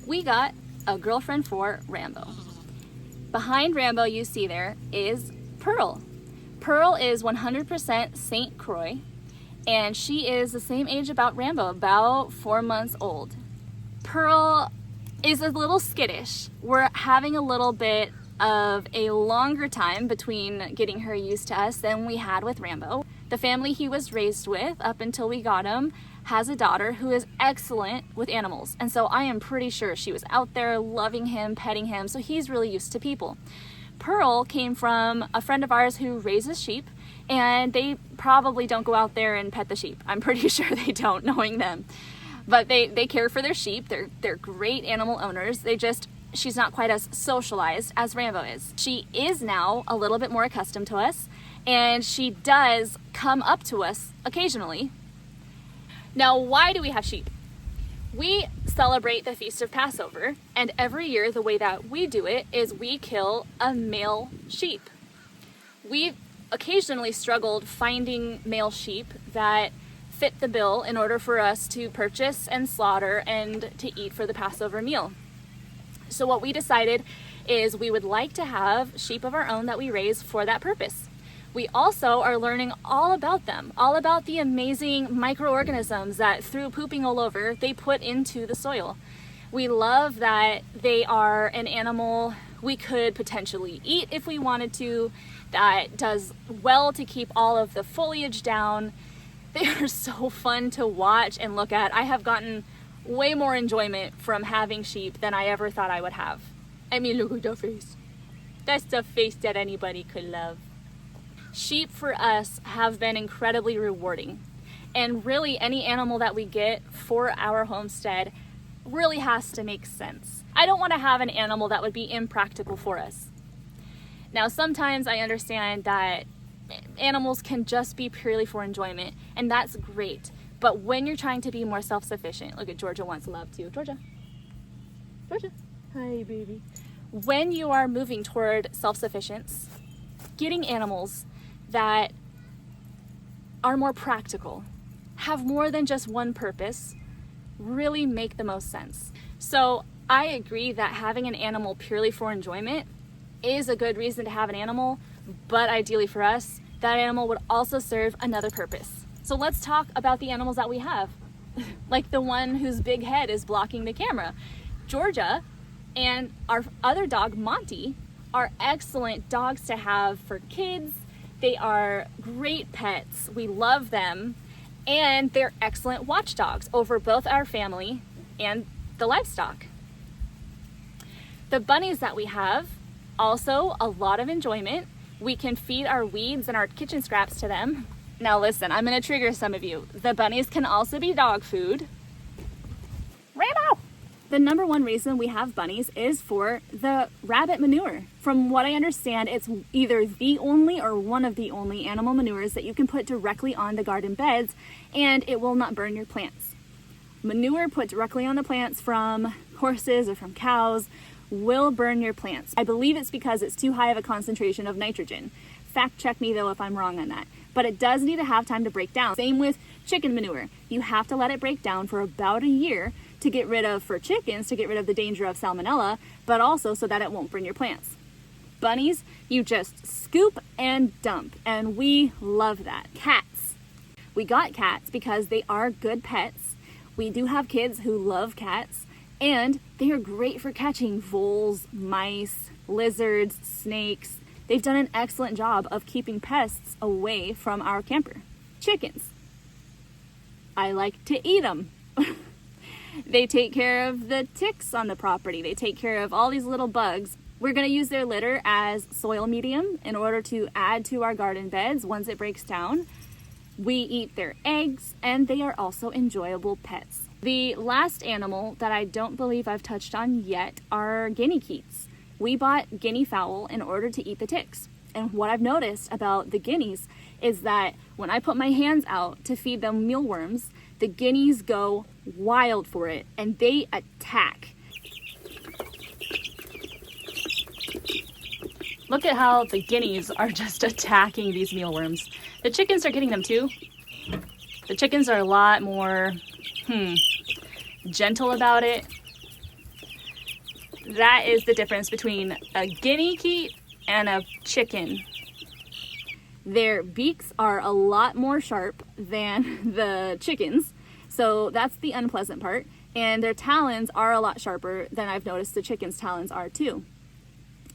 We got a girlfriend for Rambo. Behind Rambo you see there is Pearl. Pearl is 100% St. Croix, and she is the same age about Rambo, about 4 months old. Pearl is a little skittish. We're having a little bit of a longer time between getting her used to us than we had with Rambo. The family he was raised with up until we got him has a daughter who is excellent with animals, and so I am pretty sure she was out there loving him, petting him, so he's really used to people. Pearl came from a friend of ours who raises sheep, and they probably don't go out there and pet the sheep. I'm pretty sure they don't, knowing them. But they care for their sheep. They're great animal owners. She's not quite as socialized as Rambo is. She is now a little bit more accustomed to us, and she does come up to us occasionally. Now, why do we have sheep? We celebrate the Feast of Passover, and every year the way that we do it is we kill a male sheep. We've occasionally struggled finding male sheep that fit the bill in order for us to purchase and slaughter and to eat for the Passover meal. So what we decided is we would like to have sheep of our own that we raise for that purpose. We also are learning all about them, all about the amazing microorganisms that through pooping all over, they put into the soil. We love that they are an animal we could potentially eat if we wanted to, that does well to keep all of the foliage down. They are so fun to watch and look at. I have gotten way more enjoyment from having sheep than I ever thought I would have. I mean, look at the face. That's the face that anybody could love. Sheep for us have been incredibly rewarding, and really any animal that we get for our homestead really has to make sense. I don't want to have an animal that would be impractical for us. Now, sometimes I understand that animals can just be purely for enjoyment, and that's great. But when you're trying to be more self-sufficient, look at Georgia wants love too. Georgia, hi baby. When you are moving toward self-sufficiency, getting animals that are more practical, have more than just one purpose, really make the most sense. So I agree that having an animal purely for enjoyment is a good reason to have an animal, but ideally for us, that animal would also serve another purpose. So let's talk about the animals that we have, like the one whose big head is blocking the camera. Georgia and our other dog, Monty, are excellent dogs to have for kids. They are great pets. We love them, and they're excellent watchdogs over both our family and the livestock. The bunnies that we have, also a lot of enjoyment. We can feed our weeds and our kitchen scraps to them. Now listen, I'm gonna trigger some of you. The bunnies can also be dog food. Rambo! The number one reason we have bunnies is for the rabbit manure. From what I understand, it's either the only or one of the only animal manures that you can put directly on the garden beds, and it will not burn your plants. Manure put directly on the plants from horses or from cows will burn your plants. I believe it's because it's too high of a concentration of nitrogen. Fact check me though if I'm wrong on that. But it does need to have time to break down. Same with chicken manure. You have to let it break down for about a year to get rid of, for chickens, to get rid of the danger of salmonella, but also so that it won't burn your plants. Bunnies, you just scoop and dump, and we love that. Cats. We got cats because they are good pets. We do have kids who love cats, and they are great for catching voles, mice, lizards, snakes. They've done an excellent job of keeping pests away from our camper. Chickens. I like to eat them. They take care of the ticks on the property. They take care of all these little bugs. We're going to use their litter as soil medium in order to add to our garden beds once it breaks down. We eat their eggs, and they are also enjoyable pets. The last animal that I don't believe I've touched on yet are guinea geese. We bought guinea fowl in order to eat the ticks. And what I've noticed about the guineas is that when I put my hands out to feed them mealworms, the guineas go wild for it and they attack. Look at how the guineas are just attacking these mealworms. The chickens are getting them too. The chickens are a lot more gentle about it. That is the difference between a guinea keet and a chicken. Their beaks are a lot more sharp than the chickens, so that's the unpleasant part. And their talons are a lot sharper than I've noticed the chicken's talons are too.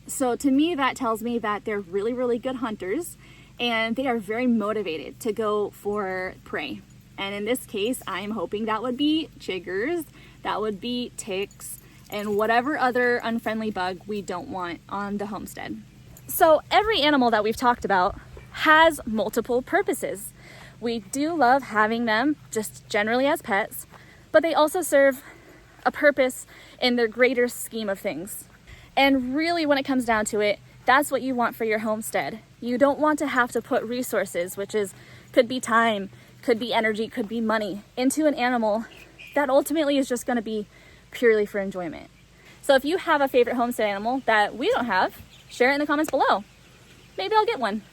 So to me, that tells me that they're really, really good hunters, and they are very motivated to go for prey. And in this case, I'm hoping that would be chiggers, that would be ticks, and whatever other unfriendly bug we don't want on the homestead. So every animal that we've talked about has multiple purposes. We do love having them just generally as pets, but they also serve a purpose in their greater scheme of things. And really, when it comes down to it, that's what you want for your homestead. You don't want to have to put resources, which could be time, could be energy, could be money, into an animal that ultimately is just going to be purely for enjoyment. So if you have a favorite homestead animal that we don't have, share it in the comments below. Maybe I'll get one.